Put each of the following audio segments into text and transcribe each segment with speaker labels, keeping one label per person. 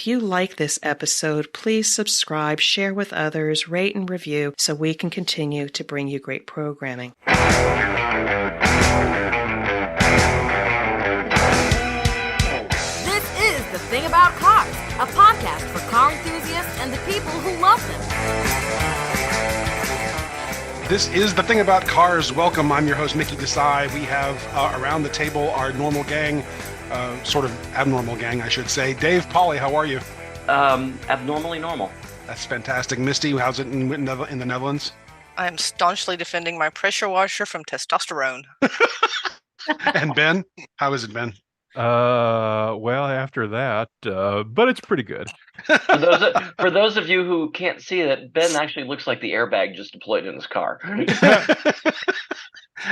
Speaker 1: If you like this episode, please subscribe, share with others, rate and review so we can continue to bring you great programming.
Speaker 2: This is The Thing About Cars, a podcast for car enthusiasts and the people who love them.
Speaker 3: This is The Thing About Cars. Welcome. I'm your host, Mickey Desai. We have around the table our normal gang, sort of abnormal gang, I should say. Dave, Polly, how are you?
Speaker 4: Abnormally normal.
Speaker 3: That's fantastic. Misty, how's it in the Netherlands?
Speaker 5: I'm staunchly defending my pressure washer from testosterone.
Speaker 3: And Ben, how is it, Ben?
Speaker 6: Well, after that, but it's pretty good.
Speaker 4: For those of you who can't see it, Ben actually looks like the airbag just deployed in his car.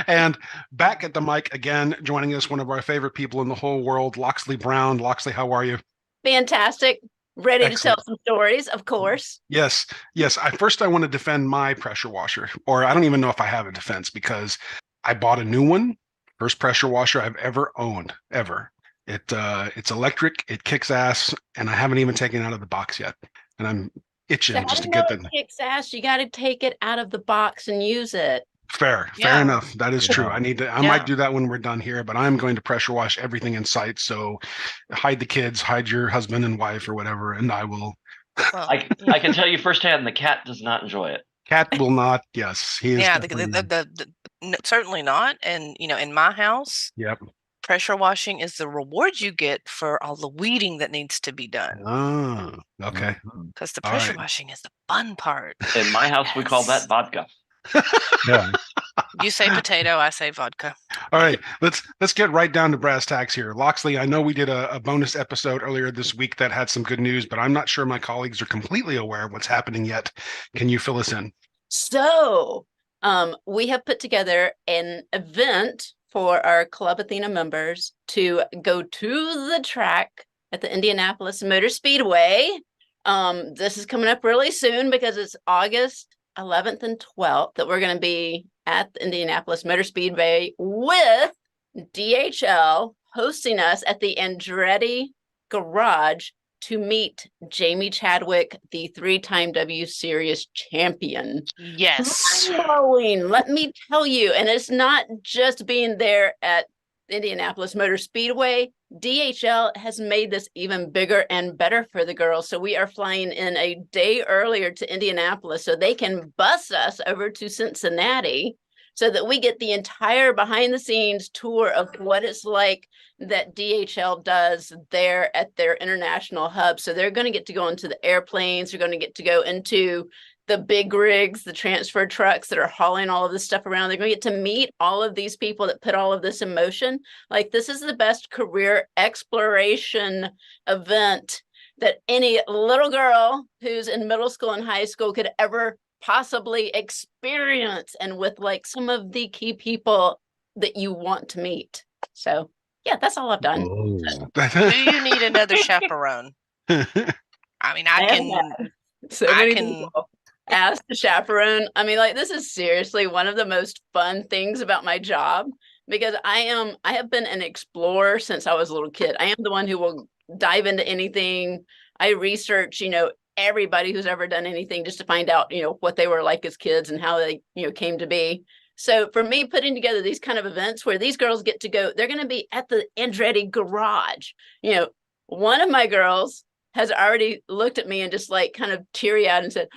Speaker 3: And back at the mic again, joining us, one of our favorite people in the whole world, Loxley Brown. Loxley, how are you?
Speaker 7: Fantastic. Ready
Speaker 3: Excellent.
Speaker 7: to tell some stories, of course.
Speaker 3: Yes. I want to defend my pressure washer, or I don't even know if I have a defense because I bought a new one. First pressure washer I've ever owned, ever. It's electric, it kicks ass, and I haven't even taken it out of the box yet. And I'm itching just to get the
Speaker 7: kicks ass. You got to take it out of the box and use it.
Speaker 3: Fair enough. That is true. I might do that when we're done here, but I'm going to pressure wash everything in sight. So hide the kids, hide your husband and wife or whatever, and I will.
Speaker 4: Well, I can tell you firsthand, the cat does not enjoy it.
Speaker 3: Cat will not. Yes, he is.
Speaker 5: Yeah, certainly not. And in my house,
Speaker 3: yep.
Speaker 5: Pressure washing is the reward you get for all the weeding that needs to be done.
Speaker 3: Oh, okay.
Speaker 5: Because the pressure washing is the fun part.
Speaker 4: In my house, we call that vodka.
Speaker 6: Yeah.
Speaker 5: You say potato, I say vodka.
Speaker 3: All right, let's get right down to brass tacks here. Loxley, I know we did a bonus episode earlier this week that had some good news, but I'm not sure my colleagues are completely aware of what's happening yet. Can you fill us in?
Speaker 7: So, we have put together an event for our Club Athena members to go to the track at the Indianapolis Motor Speedway. This is coming up really soon because it's August 11th and 12th that we're going to be at the Indianapolis Motor Speedway with DHL hosting us at the Andretti Garage to meet Jamie Chadwick, the 3-time W Series champion.
Speaker 5: Yes.
Speaker 7: Mind-blowing, let me tell you. And it's not just being there at Indianapolis Motor Speedway. DHL has made this even bigger and better for the girls. So we are flying in a day earlier to Indianapolis so they can bus us over to Cincinnati so that we get the entire behind the scenes tour of what it's like that DHL does there at their international hub. So they're going to get to go into the airplanes. They're going to get to go into the big rigs, the transfer trucks that are hauling all of this stuff around. They're going to get to meet all of these people that put all of this in motion. Like, this is the best career exploration event that any little girl who's in middle school and high school could ever possibly experience, and with like some of the key people that you want to meet. So yeah, that's all I've done.
Speaker 5: Do you need another chaperone? I mean, I can
Speaker 7: ask the chaperone. I mean, like, this is seriously one of the most fun things about my job, because I have been an explorer since I was a little kid. I am the one who will dive into anything. I research, everybody who's ever done anything just to find out, what they were like as kids and how they, came to be. So for me, putting together these kind of events where these girls get to go, they're going to be at the Andretti Garage. One of my girls has already looked at me and just like kind of teary-eyed and said,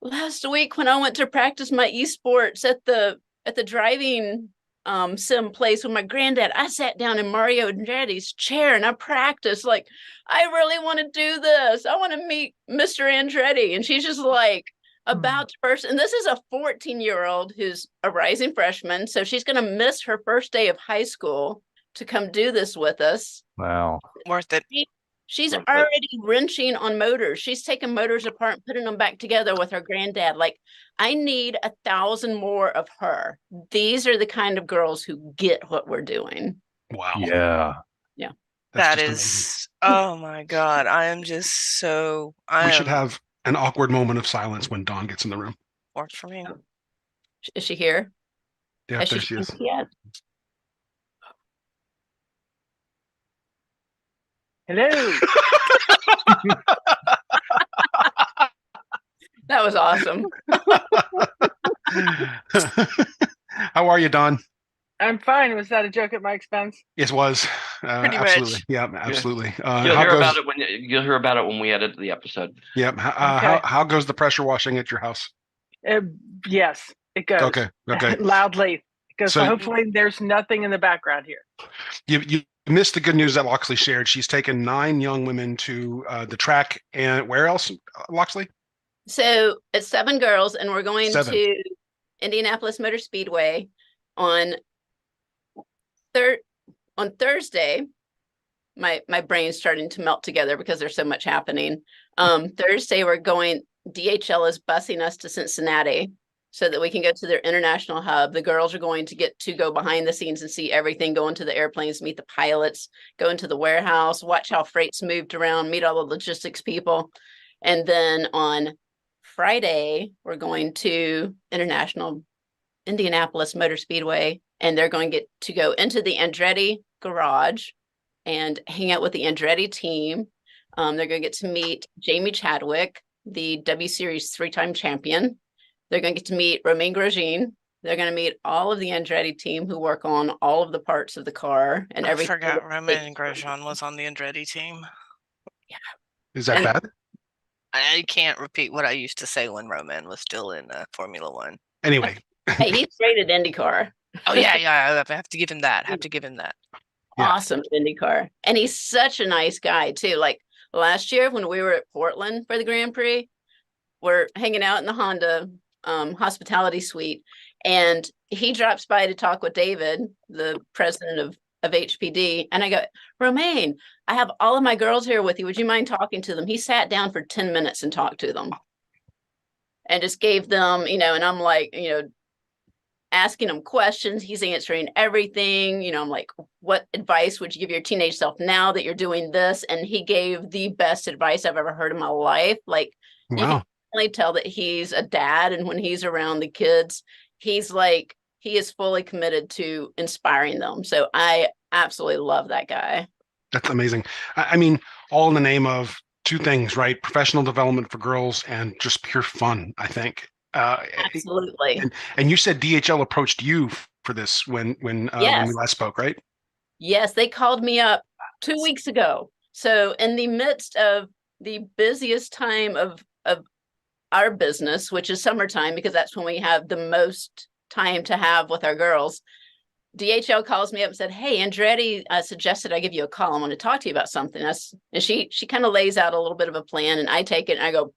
Speaker 7: last week when I went to practice my esports at the driving sim place with my granddad, I sat down in Mario Andretti's chair and I practiced. Like, I really want to do this. I want to meet Mr. Andretti. And she's just like about to burst. And this is a 14-year-old who's a rising freshman. So she's going to miss her first day of high school to come do this with us.
Speaker 6: Wow.
Speaker 5: Worth it.
Speaker 7: She's already wrenching on motors. She's taking motors apart and putting them back together with her granddad. Like, I need 1,000 more of her. These are the kind of girls who get what we're doing.
Speaker 3: Wow.
Speaker 6: Yeah.
Speaker 7: Yeah.
Speaker 5: That is, oh my God. I am just so.
Speaker 3: We should have an awkward moment of silence when Dawn gets in the room.
Speaker 5: Works for me.
Speaker 7: Is she here?
Speaker 3: Yeah, there she is.
Speaker 7: Yeah.
Speaker 8: Hello.
Speaker 7: That was awesome.
Speaker 3: How are you, Don?
Speaker 8: I'm fine. Was that a joke at my expense?
Speaker 3: Yes, it was.
Speaker 5: Pretty
Speaker 3: Absolutely.
Speaker 5: much.
Speaker 3: Yeah, absolutely.
Speaker 4: You'll
Speaker 3: how
Speaker 4: hear
Speaker 3: goes,
Speaker 4: about it when we edit the episode.
Speaker 3: Yep.
Speaker 8: Okay.
Speaker 3: How goes the pressure washing at your house?
Speaker 8: Yes, it goes.
Speaker 3: Okay.
Speaker 8: Loudly. Because
Speaker 3: So-
Speaker 8: hopefully there's nothing in the background here.
Speaker 3: You missed the good news that Loxley shared. She's taken 9 young women to the track, and where else, Loxley?
Speaker 7: So it's 7 girls, and we're going
Speaker 3: 7.
Speaker 7: to Indianapolis Motor Speedway on Thursday. My brain's starting to melt together because there's so much happening. Thursday we're going. DHL is busing us to Cincinnati so that we can go to their international hub. The girls are going to get to go behind the scenes and see everything, go into the airplanes, meet the pilots, go into the warehouse, watch how freight's moved around, meet all the logistics people. And then on Friday, we're going to Indianapolis Motor Speedway, and they're going to go into the Andretti garage and hang out with the Andretti team. They're going to get to meet Jamie Chadwick, the W Series 3-time champion. They're going to get to meet Romain Grosjean. They're going to meet all of the Andretti team who work on all of the parts of the car and everything.
Speaker 5: I forgot Romain Grosjean was on the Andretti team.
Speaker 7: Yeah.
Speaker 3: Is that bad?
Speaker 5: I can't repeat what I used to say when Romain was still in Formula One.
Speaker 3: Anyway.
Speaker 7: Hey, he's great at IndyCar.
Speaker 5: Oh, yeah. I have to give him that.
Speaker 3: Yeah.
Speaker 7: Awesome IndyCar. And he's such a nice guy, too. Like last year when we were at Portland for the Grand Prix, we're hanging out in the Honda hospitality suite, and he drops by to talk with David, the president of HPD. And I go, Romain, I have all of my girls here with you. Would you mind talking to them? He sat down for 10 minutes and talked to them and just gave them, and I'm like, asking him questions. He's answering everything. I'm like, what advice would you give your teenage self now that you're doing this? And he gave the best advice I've ever heard in my life. Like,
Speaker 3: wow.
Speaker 7: You can really tell that he's a dad. And when he's around the kids, he is fully committed to inspiring them. So I absolutely love that guy.
Speaker 3: That's amazing. I mean, all in the name of 2 things, right? Professional development for girls and just pure fun, I think.
Speaker 7: Absolutely.
Speaker 3: And you said DHL approached you for this when we last spoke, right?
Speaker 7: Yes, they called me up 2 weeks ago. So in the midst of the busiest time of our business, which is summertime, because that's when we have the most time to have with our girls, DHL calls me up and said, hey, Andretti suggested I give you a call. I want to talk to you about something. And she kind of lays out a little bit of a plan, and I take it and I go,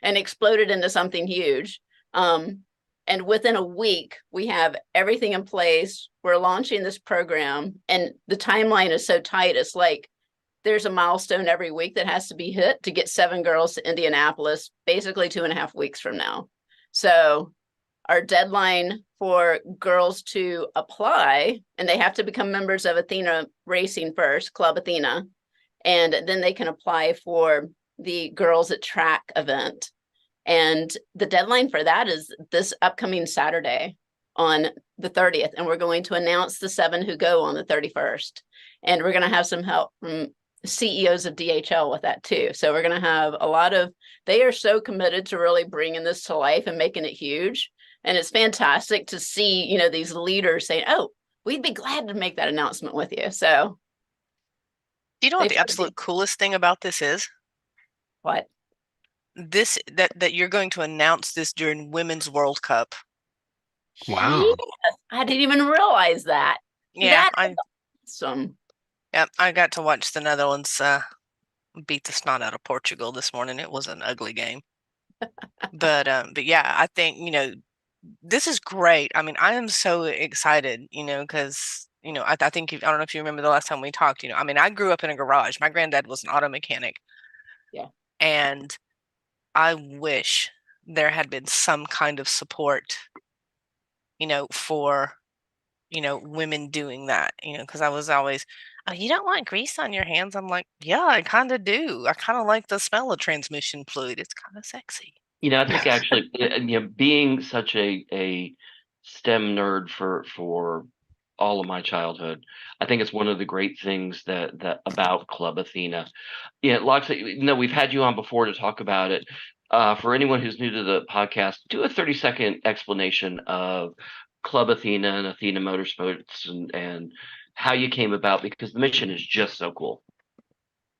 Speaker 7: and exploded into something huge. And within a week, we have everything in place. We're launching this program, and the timeline is so tight. It's like there's a milestone every week that has to be hit to get 7 girls to Indianapolis, basically 2.5 weeks from now. So our deadline for girls to apply, and they have to become members of Athena Racing first, Club Athena, and then they can apply for the Girls at Track event. And the deadline for that is this upcoming Saturday on the 30th. And we're going to announce the 7 who go on the 31st. And we're going to have some help from CEOs of DHL with that too. So we're going to have they are so committed to really bringing this to life and making it huge. And it's fantastic to see, these leaders saying, oh, we'd be glad to make that announcement with you. So.
Speaker 5: Do you know what the absolute coolest thing about this is?
Speaker 7: What?
Speaker 5: This that you're going to announce this during Women's World Cup.
Speaker 3: Wow.
Speaker 7: Yes, I didn't even realize that.
Speaker 5: Yeah,
Speaker 7: That's awesome.
Speaker 5: Yeah, I got to watch the Netherlands beat the snot out of Portugal this morning. It was an ugly game. But yeah, I think, this is great. I mean, I am so excited, because I think I don't know if you remember the last time we talked, I mean, I grew up in a garage. My granddad was an auto mechanic.
Speaker 7: Yeah.
Speaker 5: And I wish there had been some kind of support, for, women doing that, because I was always, oh, you don't want grease on your hands? I'm like, yeah, I kind of do. I kind of like the smell of transmission fluid. It's kind of sexy.
Speaker 4: I think actually, being such a STEM nerd for all of my childhood. I think it's one of the great things that about Club Athena. Yeah, Loxley, we've had you on before to talk about it. For anyone who's new to the podcast, do a 30-second explanation of Club Athena and Athena Motorsports and how you came about, because the mission is just so cool.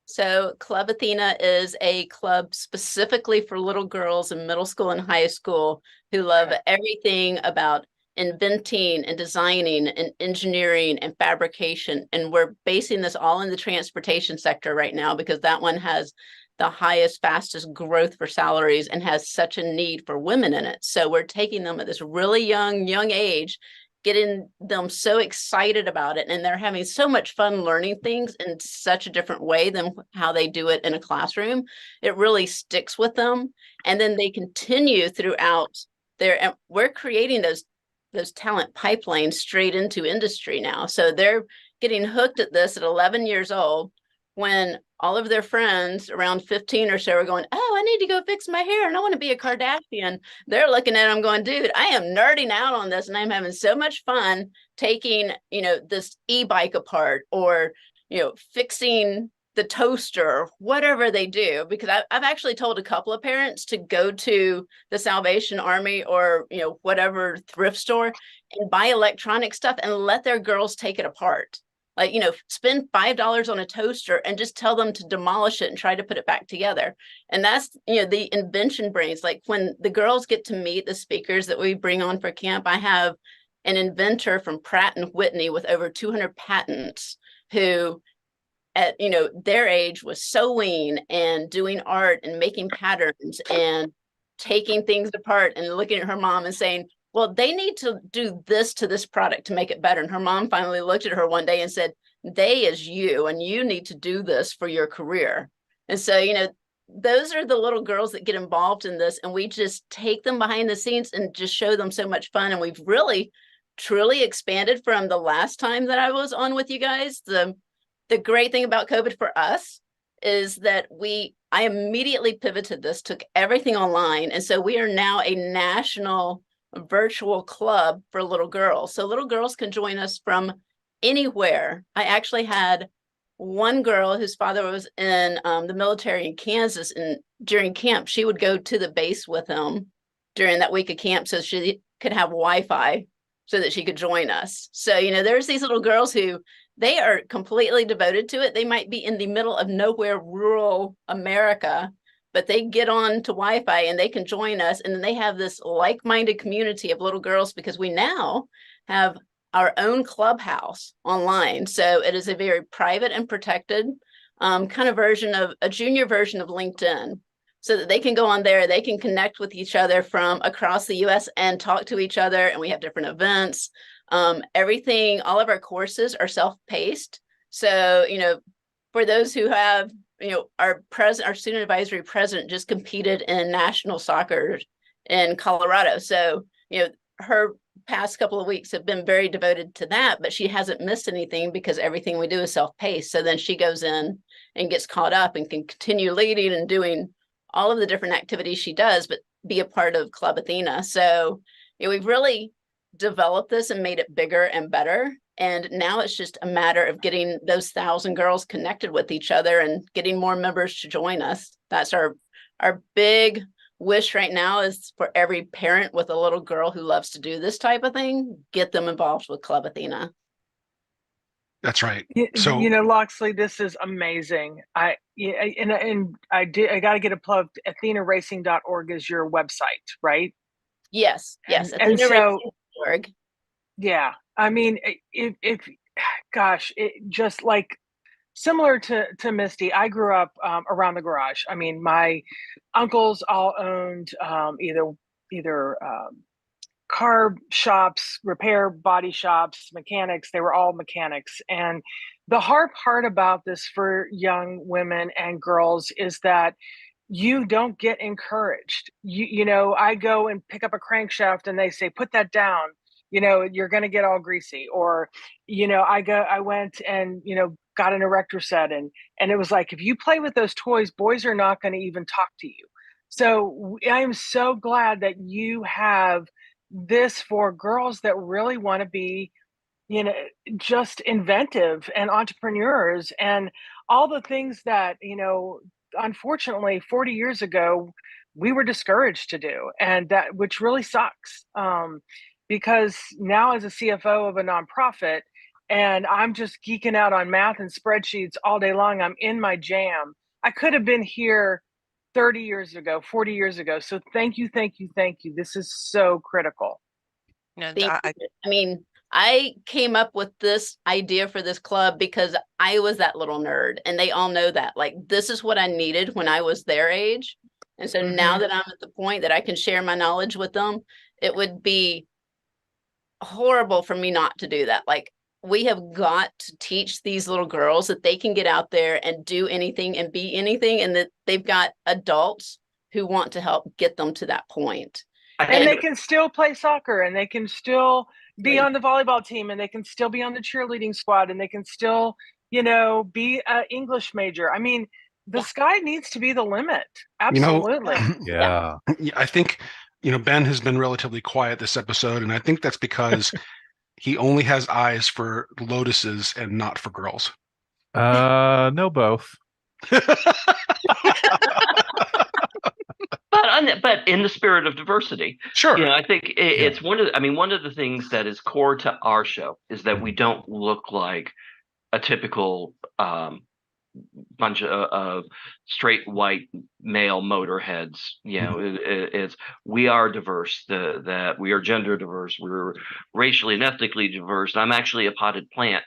Speaker 7: So Club Athena is a club specifically for little girls in middle school and high school who love everything about inventing and designing and engineering and fabrication. And we're basing this all in the transportation sector right now because that one has the highest, fastest growth for salaries and has such a need for women in it. So we're taking them at this really young age, getting them so excited about it, and they're having so much fun learning things in such a different way than how they do it in a classroom. It really sticks with them, and then they continue throughout and we're creating those talent pipelines straight into industry now. So they're getting hooked at this at 11 years old, when all of their friends around 15 or so are going, oh, I need to go fix my hair and I want to be a Kardashian. They're looking at them going, dude, I am nerding out on this and I'm having so much fun taking, this e-bike apart, or, fixing the toaster, or whatever they do. Because I've actually told a couple of parents to go to the Salvation Army or, whatever thrift store and buy electronic stuff and let their girls take it apart. Like, spend $5 on a toaster and just tell them to demolish it and try to put it back together. And that's, the invention brains. Like when the girls get to meet the speakers that we bring on for camp, I have an inventor from Pratt and Whitney with over 200 patents who at, their age was sewing and doing art and making patterns and taking things apart and looking at her mom and saying, well, they need to do this to this product to make it better. And her mom finally looked at her one day and said, they is you, and you need to do this for your career. And so, those are the little girls that get involved in this. And we just take them behind the scenes and just show them so much fun. And we've really, truly expanded from the last time that I was on with you guys. The great thing about COVID for us is that I immediately pivoted this, took everything online. And so we are now a national virtual club for little girls. So little girls can join us from anywhere. I actually had one girl whose father was in the military in Kansas, and during camp, she would go to the base with him during that week of camp so she could have Wi-Fi so that she could join us. So, there's these little girls who they are completely devoted to it. They might be in the middle of nowhere, rural America, but they get on to Wi-Fi and they can join us. And then they have this like-minded community of little girls, because we now have our own clubhouse online. So it is a very private and protected kind of version of a junior version of LinkedIn, so that they can go on there, they can connect with each other from across the US and talk to each other. And we have different events. Everything, all of our courses are self-paced. So, for those who have, our student advisory president just competed in national soccer in Colorado. So, her past couple of weeks have been very devoted to that, but she hasn't missed anything because everything we do is self-paced. So then she goes in and gets caught up and can continue leading and doing all of the different activities she does, but be a part of Club Athena. So, we've really developed this and made it bigger and better. And now it's just a matter of getting those 1,000 girls connected with each other and getting more members to join us. That's our big wish right now, is for every parent with a little girl who loves to do this type of thing, get them involved with Club Athena.
Speaker 3: That's right.
Speaker 8: So, Loxley, this is amazing. I got to get a plug. AthenaRacing.org is your website, right?
Speaker 7: Yes.
Speaker 8: And so,
Speaker 7: org.
Speaker 8: Yeah, I mean, if just like similar to Misty, I grew up around the garage. I mean, my uncles all owned either car shops, repair body shops, mechanics. They were all mechanics. And the hard part about this for young women and girls is that you don't get encouraged. I go and pick up a crankshaft and they say, put that down. You're going to get all greasy. Or, I went and, got an erector set and it was like, if you play with those toys, boys are not going to even talk to you. So I am so glad that you have this for girls that really want to be you know, just inventive and entrepreneurs and all the things that, you know, unfortunately 40 years ago we were discouraged to do, and that which really sucks. Because now as a CFO of a nonprofit and I'm just geeking out on math and spreadsheets all day long, I'm in my jam. I could have been here 30 years ago, 40 years ago. So thank you, thank you, thank you. This is so critical.
Speaker 5: You know,
Speaker 7: I mean, I came up with this idea for this club because I was that little nerd, and they all know that. Like, this is what I needed when I was their age. And so now that I'm at the point that I can share my knowledge with them, it would be horrible for me not to do that. Like, we have got to teach these little girls that they can get out there and do anything and be anything, and that they've got adults who want to help get them to that point.
Speaker 8: And they can still play soccer, and they can still be on the volleyball team, and they can still be on the cheerleading squad, and they can still, you know, be an English major. I mean, the sky needs to be the limit. Absolutely.
Speaker 3: You know, I think, you know, Ben has been relatively quiet this episode, and I think that's because he only has eyes for lotuses and not for girls.
Speaker 6: No, both.
Speaker 4: But in the spirit of diversity,
Speaker 3: sure.
Speaker 4: You know, I think it's one of the things that is core to our show is that we don't look like a typical bunch of straight white male motorheads. You know, we are diverse. That we are gender diverse. We're racially and ethnically diverse. I'm actually a potted plant.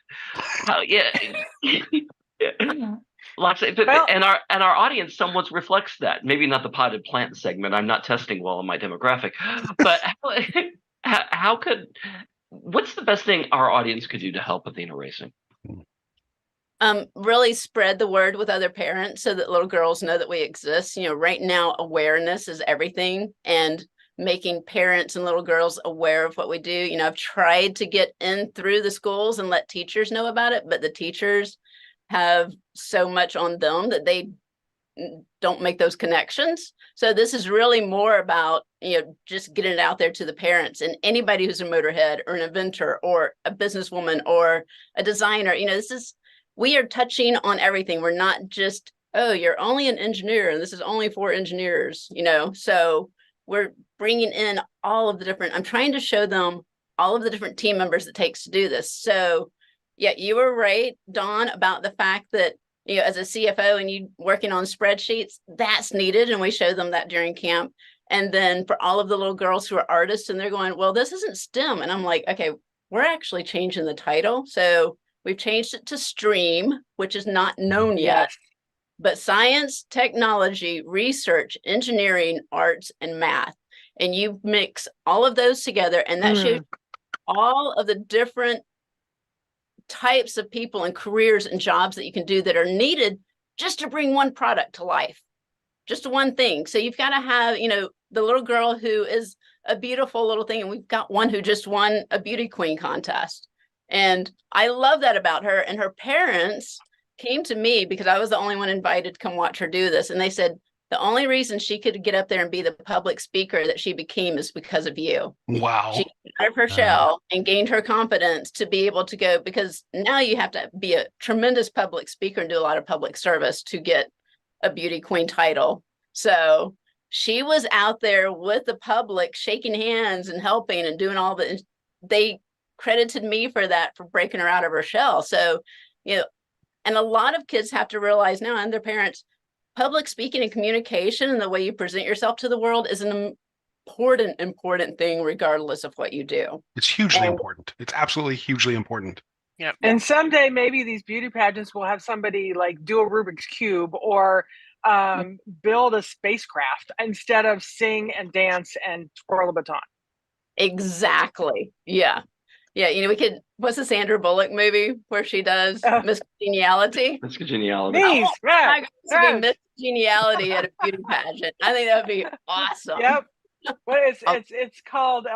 Speaker 4: And our audience somewhat reflects that. Maybe not the potted plant segment. I'm not testing well on my demographic, but what's the best thing our audience could do to help Athena Racing?
Speaker 7: Really spread the word with other parents so that little girls know that we exist. You know, right now awareness is everything, and making parents and little girls aware of what we do. You know, I've tried to get in through the schools and let teachers know about it, but the teachers have so much on them that they don't make those connections. So this is really more about, you know, just getting it out there to the parents and anybody who's a motorhead or an inventor or a businesswoman or a designer. You know, we are touching on everything. We're not just, oh, you're only an engineer and this is only for engineers, you know. So we're bringing in all of the different, I'm trying to show them all of the different team members it takes to do this. So yeah, you were right, Dawn, about the fact that, you know, as a CFO and you working on spreadsheets, that's needed. And we show them that during camp. And then for all of the little girls who are artists and they're going, well, this isn't STEM. And I'm like, okay, we're actually changing the title. So we've changed it to STREAM, which is not known yet, but science, technology, research, engineering, arts, and math. And you mix all of those together, and that shows all of the different types of people and careers and jobs that you can do that are needed just to bring one product to life, just one thing. So you've got to have, you know, the little girl who is a beautiful little thing, and we've got one who just won a beauty queen contest, and I love that about her. And her parents came to me because I was the only one invited to come watch her do this, and they said the only reason she could get up there and be the public speaker that she became is because of you.
Speaker 3: Wow.
Speaker 7: She got out of her shell and gained her confidence to be able to go, because now you have to be a tremendous public speaker and do a lot of public service to get a beauty queen title. So she was out there with the public, shaking hands and helping and doing all the, they credited me for that, for breaking her out of her shell. So, you know, and a lot of kids have to realize now, and their parents, public speaking and communication and the way you present yourself to the world is an important thing, regardless of what you do.
Speaker 3: It's hugely important. It's absolutely hugely important.
Speaker 5: Yep.
Speaker 8: And someday maybe these beauty pageants will have somebody like do a Rubik's Cube or build a spacecraft instead of sing and dance and twirl a baton.
Speaker 7: Exactly. Yeah. Yeah, you know, we could, what's the Sandra Bullock movie where she does Miss Congeniality?
Speaker 4: Miss Congeniality.
Speaker 8: Nice, right.
Speaker 7: To be Miss Congeniality at a beauty pageant. I think that would be awesome.
Speaker 8: Yep. Well, it's called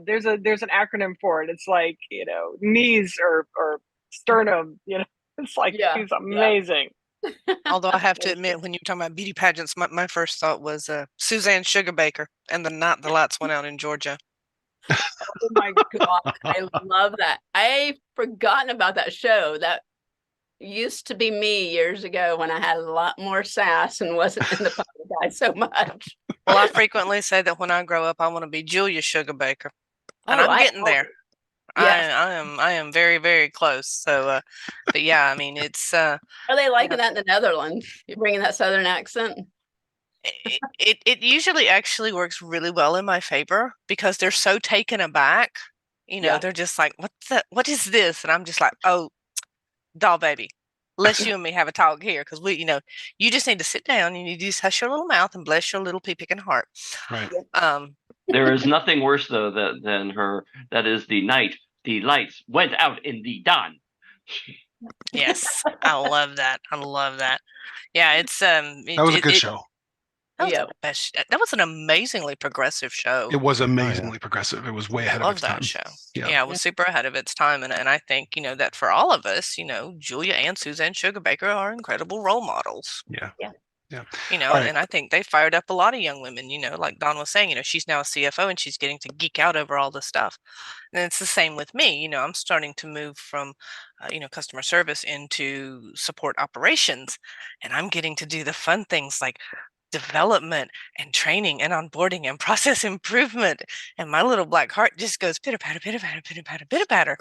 Speaker 8: there's an acronym for it. It's like, you know, knees or sternum, you know. It's like she's amazing.
Speaker 7: Yeah.
Speaker 5: Although I have to admit, when you're talking about beauty pageants, my first thought was Suzanne Sugarbaker and the night the lights went out in Georgia.
Speaker 7: Oh my God. I love that. I've forgotten about that show. That used to be me years ago when I had a lot more sass and wasn't in the public eye so much.
Speaker 5: Well, I frequently say that when I grow up, I want to be Julia Sugarbaker, and I'm getting there.
Speaker 7: Yes.
Speaker 5: I am very, very close. So, but yeah, I mean, it's.
Speaker 7: Are they liking that in the Netherlands? You're bringing that Southern accent.
Speaker 5: It usually actually works really well in my favor because they're so taken aback. They're just like, what is this? And I'm just like, oh, doll baby, let's you and me have a talk here, because you just need to sit down and you just hush your little mouth and bless your little pea-picking heart.
Speaker 3: Right.
Speaker 4: There is nothing worse though than her. That is the night the lights went out in the dawn.
Speaker 5: Yes, I love that. I love that. Yeah, it's
Speaker 3: that was a good show.
Speaker 5: That was an amazingly progressive show.
Speaker 3: It was amazingly progressive. It was way ahead of its time.
Speaker 5: Love that show. Yeah, it was super ahead of its time. And I think, that for all of us, Julia and Suzanne Sugarbaker are incredible role models.
Speaker 3: Yeah.
Speaker 5: And I think they fired up a lot of young women, like Dawn was saying, she's now a CFO and she's getting to geek out over all this stuff. And it's the same with me. I'm starting to move from, customer service into support operations, and I'm getting to do the fun things like development and training and onboarding and process improvement, and my little black heart just goes pitter patter, pitter patter, pitter patter, pitter patter.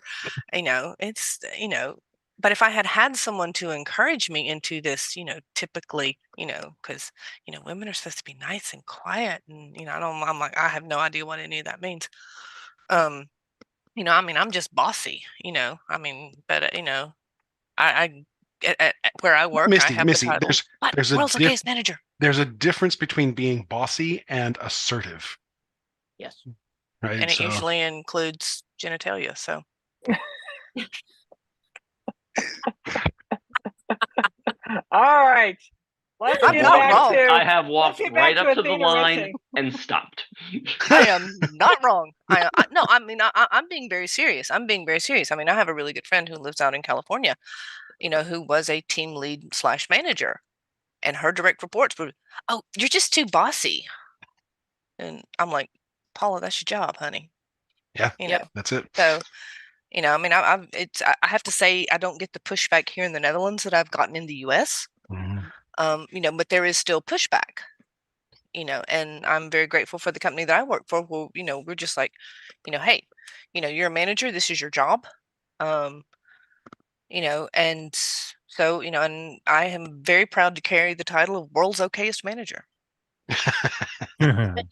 Speaker 5: It's but if I had someone to encourage me into this, typically, because women are supposed to be nice and quiet, and I'm like, I have no idea what any of that means. I'm just bossy, but I where I work,
Speaker 3: Misty,
Speaker 5: I have
Speaker 3: Misty,
Speaker 5: the title,
Speaker 3: there's
Speaker 5: world's okayest manager.
Speaker 3: There's a difference between being bossy and assertive.
Speaker 7: Yes.
Speaker 3: Right.
Speaker 5: And it usually includes genitalia. So.
Speaker 8: All right. Let's get
Speaker 5: back
Speaker 8: to.
Speaker 4: I have walked right up to the line
Speaker 8: Racing.
Speaker 4: and stopped.
Speaker 5: I am not wrong. I'm being very serious. I'm being very serious. I have a really good friend who lives out in California, who was a team lead / manager, and her direct reports were, "Oh, you're just too bossy." And I'm like, Paula, that's your job, honey.
Speaker 3: Yeah. That's it.
Speaker 5: So, I have to say, I don't get the pushback here in the Netherlands that I've gotten in the US.
Speaker 3: Mm-hmm.
Speaker 5: But there is still pushback, and I'm very grateful for the company that I work for. Well, we're just like, hey, you're a manager. This is your job. And so, and I am very proud to carry the title of world's okayest manager.
Speaker 7: But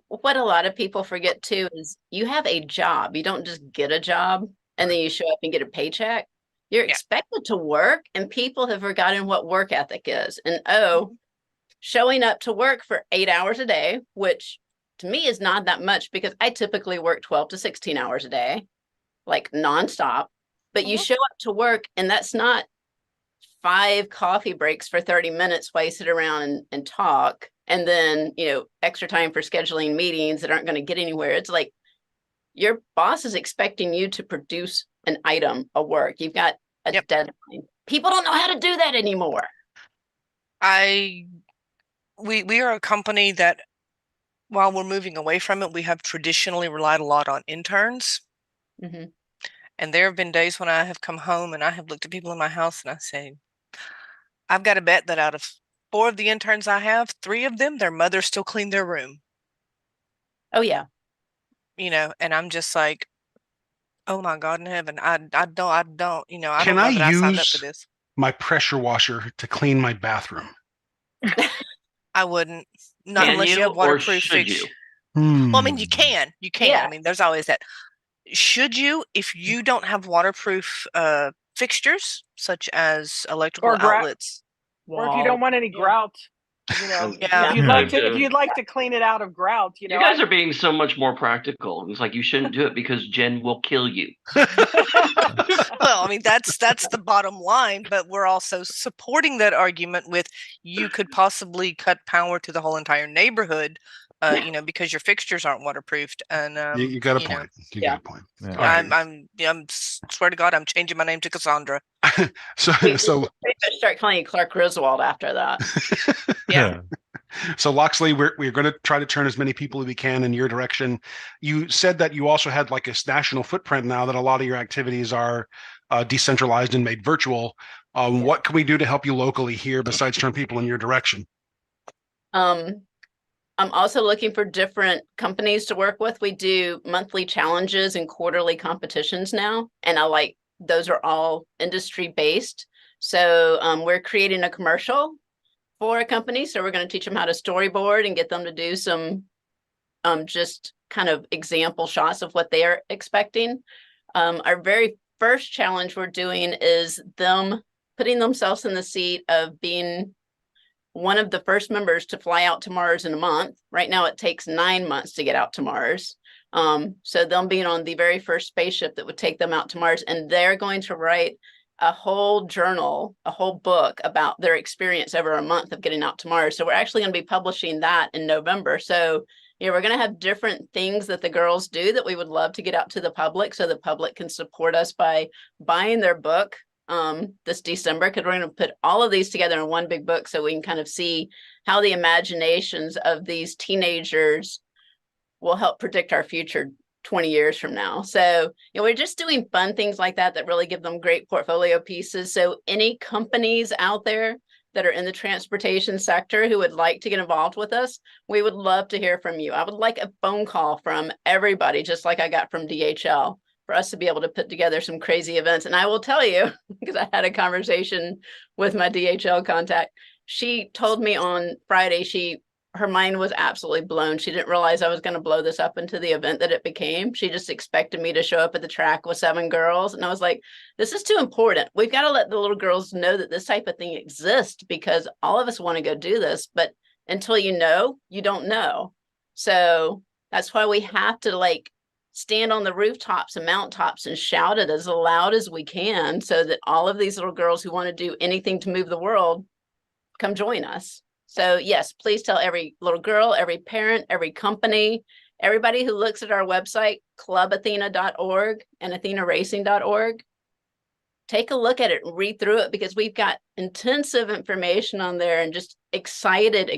Speaker 7: what a lot of people forget too is you have a job. You don't just get a job and then you show up and get a paycheck. You're expected to work, and people have forgotten what work ethic is. And showing up to work for 8 hours a day, which to me is not that much because I typically work 12 to 16 hours a day, like nonstop. But you show up to work, and that's not 5 coffee breaks for 30 minutes while you sit around and talk, and then, extra time for scheduling meetings that aren't going to get anywhere. It's like your boss is expecting you to produce an item of work. You've got a deadline. People don't know how to do that anymore.
Speaker 5: We are a company that, while we're moving away from it, we have traditionally relied a lot on interns.
Speaker 7: Mm-hmm.
Speaker 5: And there have been days when I have come home and I have looked at people in my house and I say, I've got to bet that out of 4 of the interns I have, 3 of them, their mothers still clean their room.
Speaker 7: Oh, yeah.
Speaker 5: And I'm just like, oh my God in heaven, I don't, I don't know
Speaker 3: Can
Speaker 5: that
Speaker 3: I
Speaker 5: I signed up
Speaker 3: use
Speaker 5: for this.
Speaker 3: my pressure washer to clean my bathroom?
Speaker 5: I wouldn't. Not
Speaker 4: Can
Speaker 5: unless you have waterproof fixtures. Well, you can. You can.
Speaker 7: Yeah.
Speaker 5: There's always that. Should you, if you don't have waterproof fixtures, such as electrical outlets,
Speaker 8: or if you don't want any grout, if you'd like to clean it out of grout,
Speaker 4: you guys are being so much more practical. It's like you shouldn't do it because Jen will kill you.
Speaker 5: Well, that's the bottom line, but we're also supporting that argument with you could possibly cut power to the whole entire neighborhood. Because your fixtures aren't waterproofed, and
Speaker 3: you got a point. You got a point.
Speaker 5: Yeah. I'm swear to God, I'm changing my name to Cassandra.
Speaker 3: so
Speaker 7: start calling you Clark Griswold after that.
Speaker 5: Yeah.
Speaker 3: So Loxley, we're going to try to turn as many people as we can in your direction. You said that you also had like a national footprint now that a lot of your activities are decentralized and made virtual. What can we do to help you locally here besides turn people in your direction?
Speaker 7: I'm also looking for different companies to work with. We do monthly challenges and quarterly competitions now, and those are all industry based. So we're creating a commercial for a company. So we're going to teach them how to storyboard and get them to do some just kind of example shots of what they are expecting. Our very first challenge we're doing is them putting themselves in the seat of being one of the first members to fly out to Mars in a month. Right now, it takes 9 months to get out to Mars. So them being on the very first spaceship that would take them out to Mars, and they're going to write a whole journal, a whole book about their experience over a month of getting out to Mars. So we're actually going to be publishing that in November. So we're going to have different things that the girls do that we would love to get out to the public, so the public can support us by buying their book this December, because we're going to put all of these together in one big book so we can kind of see how the imaginations of these teenagers will help predict our future 20 years from now. So we're just doing fun things like that really give them great portfolio pieces. So any companies out there that are in the transportation sector who would like to get involved with us, we would love to hear from you. I would like a phone call from everybody, just like I got from DHL, for us to be able to put together some crazy events. And I will tell you, because I had a conversation with my DHL contact, she told me on Friday, her mind was absolutely blown. She didn't realize I was going to blow this up into the event that it became. She just expected me to show up at the track with 7 girls. And I was like, this is too important. We've got to let the little girls know that this type of thing exists, because all of us want to go do this. But until you know, you don't know. So that's why we have to stand on the rooftops and mountaintops and shout it as loud as we can, so that all of these little girls who want to do anything to move the world come join us. So yes, please tell every little girl, every parent, every company, everybody who looks at our website, clubathena.org and athenaracing.org, take a look at it and read through it, because we've got intensive information on there and just excited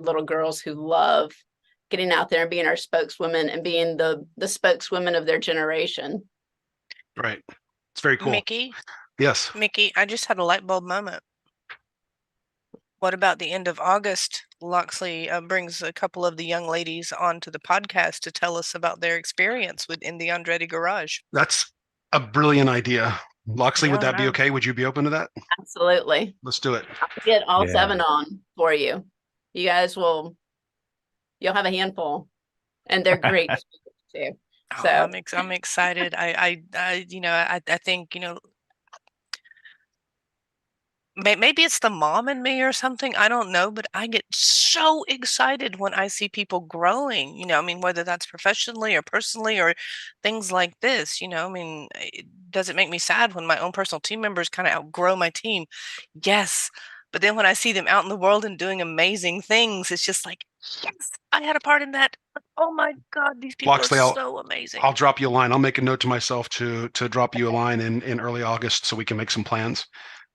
Speaker 7: little girls who love getting out there and being our spokeswomen and being the spokeswomen of their generation.
Speaker 3: Right. It's very cool.
Speaker 5: Mickey?
Speaker 3: Yes.
Speaker 5: Mickey, I just had a light bulb moment. What about the end of August? Loxley brings a couple of the young ladies onto the podcast to tell us about their experience in the Andretti garage.
Speaker 3: That's a brilliant idea. Loxley, would that be okay? Would you be open to that?
Speaker 7: Absolutely.
Speaker 3: Let's do it.
Speaker 7: I'll get all 7 on for you. You guys you'll have a handful, and they're great too. So
Speaker 5: I'm excited. I think, maybe it's the mom in me or something. I don't know, but I get so excited when I see people growing, whether that's professionally or personally or things like this, does it make me sad when my own personal team members kind of outgrow my team? Yes. But then when I see them out in the world and doing amazing things, it's just like, yes, I had a part in that. Oh my God, these people
Speaker 3: Loxley,
Speaker 5: are so amazing.
Speaker 3: I'll drop you a line. I'll make a note to myself to drop you a line in early August so we can make some plans,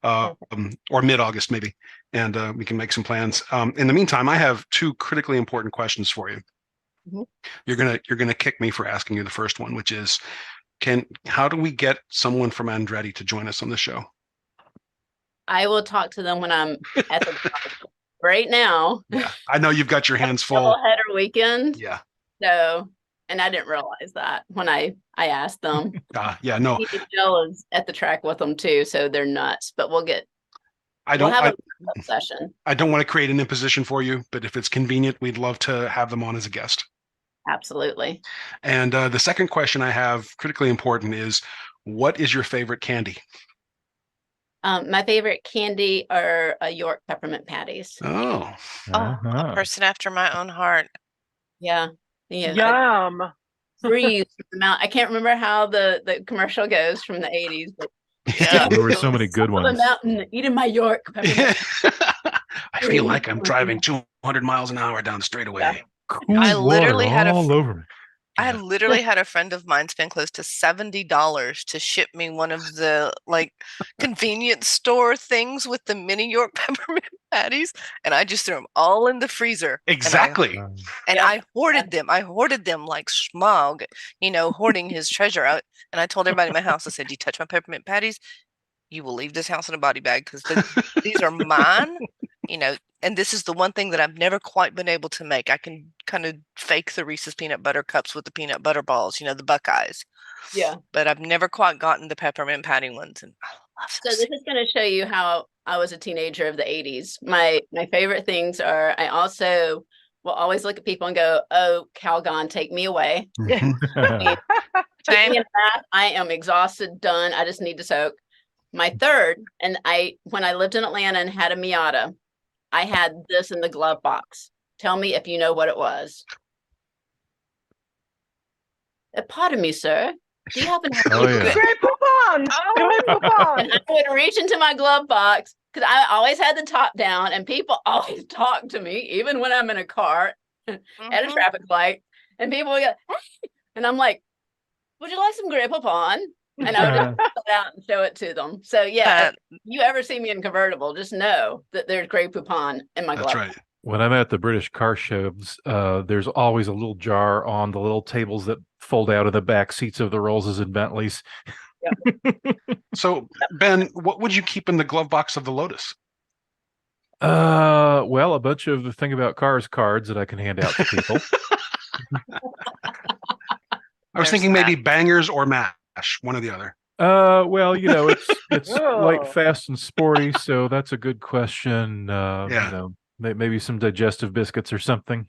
Speaker 3: or mid-August maybe, and we can make some plans. In the meantime, I have 2 critically important questions for you. Mm-hmm. You're gonna kick me for asking you the first one, which is, how do we get someone from Andretti to join us on the show?
Speaker 7: I will talk to them when I'm at the right now.
Speaker 3: Yeah, I know you've got your hands full.
Speaker 7: Header weekend.
Speaker 3: Yeah.
Speaker 7: So, and I didn't realize that when I asked them.
Speaker 3: Yeah, no.
Speaker 7: DHL is at the track with them too, so they're nuts. But we'll have a session.
Speaker 3: I don't want to create an imposition for you, but if it's convenient, we'd love to have them on as a guest.
Speaker 7: Absolutely.
Speaker 3: And the second question I have, critically important, is what is your favorite candy?
Speaker 7: My favorite candy are York peppermint patties.
Speaker 3: Oh,
Speaker 5: a person after my own heart.
Speaker 7: Yeah.
Speaker 8: Yum.
Speaker 7: Breathe from the mouth. I can't remember how the commercial goes from the 80s, but
Speaker 6: there were so many good ones.
Speaker 7: On the mountain, eating my York peppermint.
Speaker 3: I feel like I'm driving 200 miles an hour down the straightaway.
Speaker 6: Cool
Speaker 5: I literally had
Speaker 6: all over me.
Speaker 5: I literally had a friend of mine spend close to $70 to ship me one of the convenience store things with the mini York peppermint patties, and I just threw them all in the freezer.
Speaker 3: Exactly.
Speaker 5: And I hoarded them. I hoarded them like Smog, hoarding his treasure out. And I told everybody in my house, I said, "You touch my peppermint patties, you will leave this house in a body bag because these are mine." And this is the one thing that I've never quite been able to make. I can kind of fake the Reese's peanut butter cups with the peanut butter balls, the Buckeyes.
Speaker 7: Yeah.
Speaker 5: But I've never quite gotten the peppermint patty ones. And I love
Speaker 7: So this is going to show you how I was a teenager of the 80s. My favorite things are, I also will always look at people and go, "Oh, Calgon, take me away."
Speaker 5: Same.
Speaker 7: I am exhausted, done. I just need to soak. My third, and when I lived in Atlanta and had a Miata, I had this in the glove box. Tell me if you know what it was. Pardon me, sir. Do you happen to have
Speaker 8: Great Poupon! Great Poupon!
Speaker 7: And I would reach into my glove box because I always had the top down, and people always talk to me, even when I'm in a car at a traffic light, and people would go, "Hey," and I'm like, "Would you like some Grey Poupon?" And I would just pull it out and show it to them. So yeah, if you ever see me in convertible, just know that there's Grey Poupon in my glove.
Speaker 3: That's right.
Speaker 6: When I'm at the British car shows, there's always a little jar on the little tables that fold out of the back seats of the Rollses and Bentleys.
Speaker 7: Yep.
Speaker 3: So, Ben, what would you keep in the glove box of the Lotus?
Speaker 6: Well, a bunch of the Thing About Cars cards that I can hand out to people.
Speaker 3: I was thinking maybe bangers or mash, one or the other.
Speaker 6: Well, it's light, fast, and sporty, so that's a good question. Maybe some digestive biscuits or something.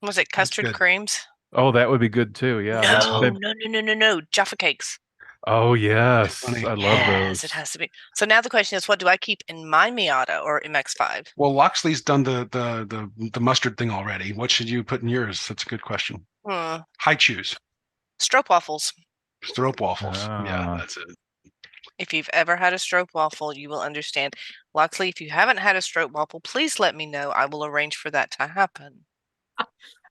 Speaker 5: Was it custard creams?
Speaker 6: Oh, that would be good too. Yeah.
Speaker 5: No. Jaffa cakes.
Speaker 6: Oh yes, I love those.
Speaker 5: It has to be. So now the question is, what do I keep in my Miata or MX-5?
Speaker 3: Well, Loxley's done the mustard thing already. What should you put in yours? That's a good question. High chews.
Speaker 5: Stroopwafels.
Speaker 3: Stroopwafels. Yeah, that's it.
Speaker 5: If you've ever had a stroopwafel, you will understand. Loxley, if you haven't had a stroopwafel, please let me know. I will arrange for that to happen.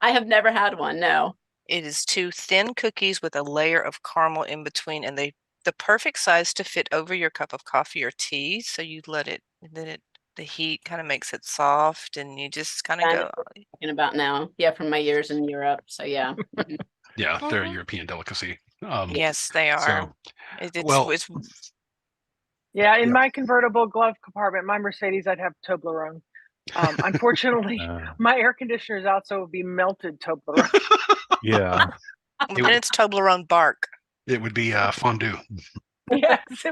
Speaker 7: I have never had one, no.
Speaker 5: It is 2 thin cookies with a layer of caramel in between, and the perfect size to fit over your cup of coffee or tea. So you let it, and then the heat kind of makes it soft, and you just kind of go.
Speaker 7: Talking about now, from my years in Europe. So yeah.
Speaker 3: Yeah, they're a European delicacy.
Speaker 5: Yes, they are.
Speaker 3: So,
Speaker 8: in my convertible glove compartment, my Mercedes, I'd have Toblerone. Unfortunately, my air conditioner is out, so it would be melted Toblerone.
Speaker 6: Yeah.
Speaker 5: And it's Toblerone bark.
Speaker 3: It would be fondue.
Speaker 8: Yes,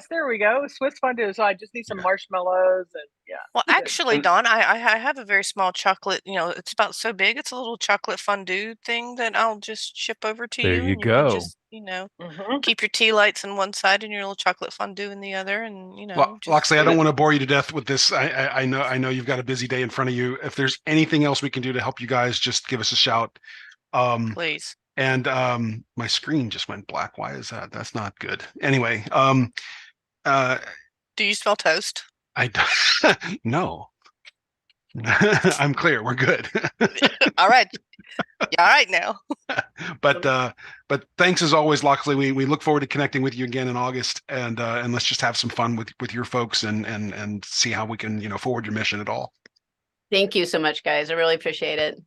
Speaker 8: there we go. Swiss fondue. So I just need some marshmallows and
Speaker 5: Well, actually, Dawn, I have a very small chocolate. It's about so big. It's a little chocolate fondue thing that I'll just ship over to you.
Speaker 6: There you go.
Speaker 5: Just, keep your tea lights on one side and your little chocolate fondue in the other, and
Speaker 3: Loxley, I don't want to bore you to death with this. I know you've got a busy day in front of you. If there's anything else we can do to help you guys, just give us a shout.
Speaker 5: Please.
Speaker 3: And my screen just went black. Why is that? That's not good. Anyway,
Speaker 5: do you smell toast?
Speaker 3: No. I'm clear. We're good.
Speaker 5: All right. All right now.
Speaker 3: But thanks as always, Loxley. We look forward to connecting with you again in August, and let's just have some fun with your folks and see how we can forward your mission at all.
Speaker 7: Thank you so much, guys. I really appreciate it.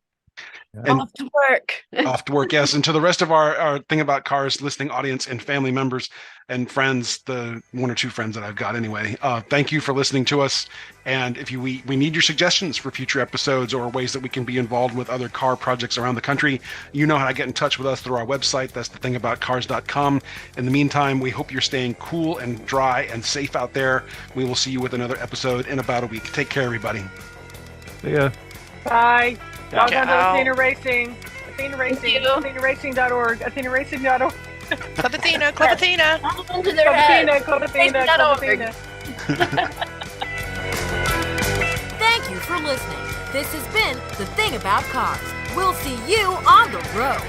Speaker 3: And
Speaker 7: off to work.
Speaker 3: Off to work, yes. And to the rest of our Thing About Cars listening audience and family members and friends, the 1 or 2 friends that I've got anyway, thank you for listening to us. And if we need your suggestions for future episodes or ways that we can be involved with other car projects around the country, you know how to get in touch with us through our website. That's thethingaboutcars.com. In the meantime, we hope you're staying cool and dry and safe out there. We will see you with another episode in about a week. Take care, everybody.
Speaker 6: See ya.
Speaker 8: Bye. Log on to
Speaker 5: Ciao.
Speaker 8: Athena Racing. Athena Racing. AthenaRacing.org. AthenaRacing.org.
Speaker 5: Club Athena. Club Athena.
Speaker 7: On to their head.
Speaker 8: Club Athena. Club Athena.
Speaker 2: Thank you for listening. This has been The Thing About Cars. We'll see you on the road.